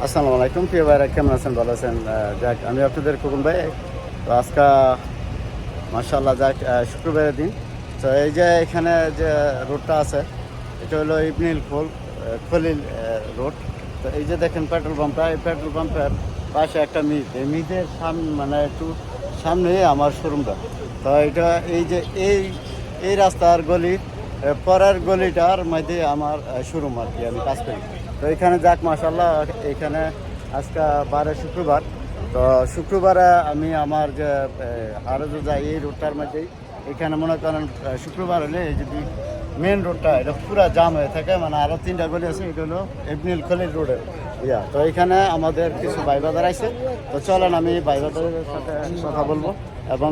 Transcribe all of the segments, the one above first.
আসসালামু আলাইকুম প্রিয় ভাইরা, কেমন আছেন? ভালো আছেন? যাক, আমি আপনাদের খোকন ভাই। তো আজকে মাশাআল্লাহ যাক শুক্রবারের দিন। তো এই যে এখানে যে রোডটা আছে, এটা হলো ইবনুল খলিল রোড। তো এই যে দেখেন পেট্রোল পাম্পটা, এই পেট্রোল পাম্পের পাশে একটা মিট, এই মিটের সামনে মানে একটু সামনেই আমার শোরুমটা। তো এটা এই যে এই রাস্তার গলির পরের গলিটার মধ্যে আমার শোরুম আর কি, আমি কাজ করি। তো এখানে যাক মাশাআল্লাহ, এখানে আজকে বারে শুক্রবার। তো শুক্রবারে আমি আমার যে আরও যে যাই এই রোডটার মধ্যেই, এখানে মনে করেন শুক্রবার হলে এই যদি মেন রোডটা এটা পুরা জাম হয়ে থাকে, মানে আরও 3টা গলি আছে, এটা হলো ইবনুল খলিল রোডের তো এখানে আমাদের কিছু ভাই বাজার আছে। তো চলেন আমি ভাই বাজারের সাথে কথা বলবো, এবং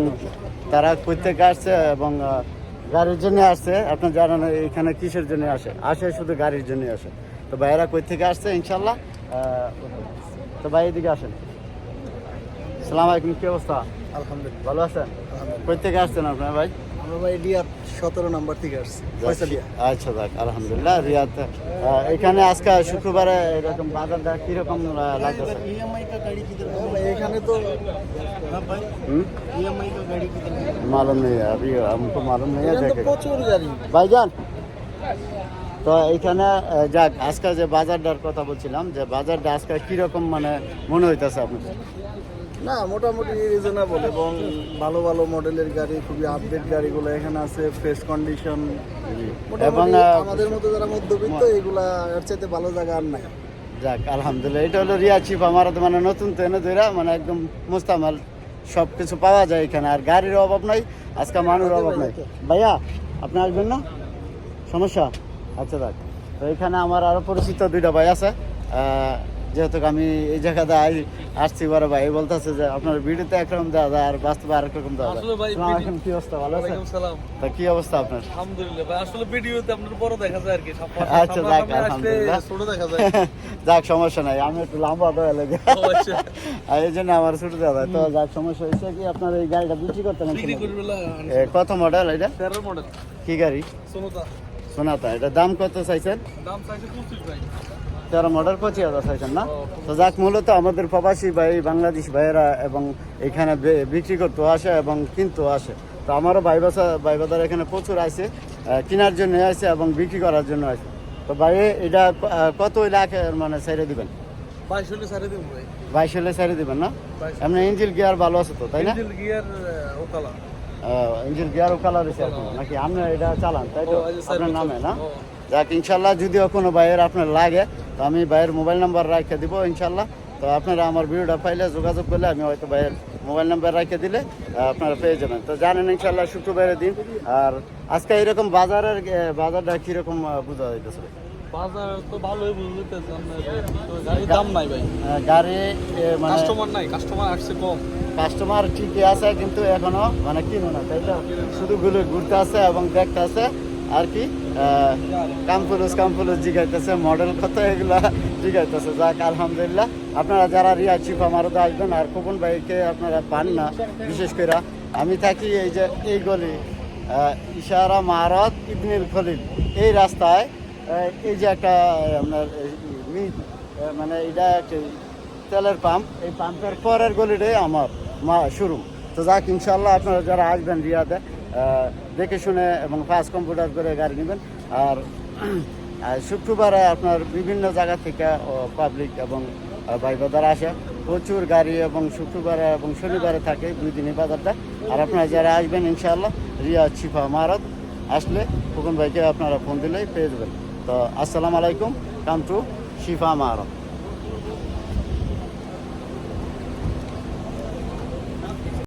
তারা কই থেকে আসছে এবং গাড়ির জন্য আসছে। আপনার জানেন এখানে কিসের জন্য আসে শুধু গাড়ির জন্য আসে। তো ভাইয়েরা কই থেকে আসছে ইনশাল্লাহ। তো ভাই এদিকে আসেন। সালাম আলাইকুম, কি অবস্থা? আলহামদুলিল্লাহ, ভালো আছেন? কই থেকে আসছেন আপনার ভাই? আমরা ভাই রিয়াদ 17 নম্বর থেকে আসছি। আচ্ছা যাক আলহামদুলিল্লাহ। রিয়াদ এখানে আজকে শুক্রবারে এরকম বাজারটা কিরকম লাগতেছে? এখানে তো मालूम नहीं है अभी, हमको मालूम नहीं है। देखे প্রচুর গাড়ি ভাইজান, তো এইখানে যাক আজকে যে বাজারটার কথা বলছিলাম, যে বাজারটা আজকে কিরকম মানে মনে হইতেছে আপনার? না, মোটামুটি রিজনেবল এবং ভালো ভালো মডেলের গাড়ি, খুবই আপডেট গাড়িগুলো এখানে আছে, ফ্রেশ কন্ডিশন। এবং আমাদের মতো যারা মধ্যবিত্ত, এগুলা এর চাইতে ভালো জায়গা আর নাই। যাক আলহামদুলিল্লাহ। এটা হলো রিয়া চিপ, আমার তো মানে নতুন তো এনে ধরা, মানে একদম মুস্তামাল সব কিছু পাওয়া যায় এখানে, আর গাড়ির অভাব নাই, আজকে মানুষের অভাব নাই। ভাইয়া আপনি আসবেন না? সমস্যা? আচ্ছা যাক। তো এখানে আমার আরও পরিচিত 2টা ভাই আছে। যেহেতু আমি এই জায়গাতে আসছি, বড় ভাই বলতেছে যে আপনার ভিডিওতে একরকম দেওয়া যায় আর বাস্তবে আরেক রকম দেওয়া যায়। এখন কি অবস্থা, ভালো আছে? তা কি অবস্থা আপনার? আলহামদুলিল্লাহ ভাই, আসলে ভিডিওতে আপনার বড় দেখা যায় আর কি। আচ্ছা যাক আলহামদুলিল্লাহ, ছোট দেখা যায়। যাক সমস্যা নাই, আমি একটু লম্বা দেওয়া লাগে আর এই জন্য আমার ছোট দেওয়া যায়। তো যাক সমস্যা হয়েছে কি, আপনার এই গাড়িটা বিক্রি করতে না? কত মডেল এটা? 13 মডেল কি গাড়ি? সোনাতা। সোনাতা। এটা দাম কত চাইছেন? দাম চাইছে 25 ভাই। 13 মডেল 25,000 চাইছেন না? তো যাক, মূলত আমাদের প্রবাসী ভাই বাংলাদেশ ভাইয়েরা এবং এখানে বিক্রি করতে আসে এবং কিনতেও আসে। তো আমারও ভাই বাজার এখানে প্রচুর আছে, কেনার জন্য আছে এবং বিক্রি করার জন্য আছে। তো ভাই এটা কত লাখের মানে ছেড়ে দিবেন? 22 হলে ছাড়ে দেব ভাই। 22 হলে ছেড়ে দিবেন না? এমনি ইঞ্জিন গিয়ার ভালো আছে তো, তাই না? ইঞ্জিন গিয়ার ওকালা। ইঞ্জিন গিয়ার ও কালার আছে নাকি? আপনি এটা চালান তাই তো? আপনার নামে না? যাক ইনশাল্লাহ, যদিও কোনো ভাইয়ের আপনার লাগে তো আমি ভাইয়ের মোবাইল নাম্বার রাখে দিব ইনশাল্লাহ। তো আপনারা আমার ভিডিওটা পাইলে যোগাযোগ করলে আমি হয়তো ভাইয়ের মোবাইল নাম্বার রাখে দিলে আপনারা পেয়ে যাবেন। তো জানেন ইনশাল্লাহ শুক্রবারের দিন, আর আজকে এরকম বাজারটা কীরকম বোঝা যাইতেছে? বাজার তো ভালোই বুঝতেছেন, গাড়ির দাম নাই ভাই। গাড়ি মানে কাস্টমার নাই, কাস্টমার আসছে কম। কাস্টমার ঠিকই আছে কিন্তু এখনো মানে কিনে না, তাই তো? শুধু ঘুরতে আছে এবং দেখতে আছে আর কি, কামপুলুস জিগাইতেছে, মডেল কত এগুলা জিগাইতেছে। যাক আলহামদুলিল্লাহ। আপনারা যারা রিয়া চিপা মারুতে আসবেন, আর খোকন ভাইকে আপনারা পান না, বিশেষ করে আমি থাকি এই যে এই গলি ইশারা মারত ইবনুল খলিল, এই রাস্তায় এই যে একটা আপনার মানে এটা একটা তেলের পাম্প, এই পাম্পের পরের গলিটাই আমার শোরুম। তো যাক ইনশাল্লাহ আপনারা যারা আসবেন রিয়াতে দেখে শুনে এবং ফাস্ট কম্পিউটার করে গাড়ি নেবেন। আর শুক্রবারে আপনার বিভিন্ন জায়গা থেকে পাবলিক এবং ভাই বাজার আসে, প্রচুর গাড়ি, এবং শুক্রবারে এবং শনিবারে থাকে 2 দিনই বাজারটা। আর আপনারা যারা আসবেন ইনশাআল্লাহ রিয়া চিফা মারত আসলে খোকন ভাইকে আপনারা ফোন দিলেই পেয়ে যাবেন। তো আসসালামু আলাইকুম, কাম টু শিফা মারত।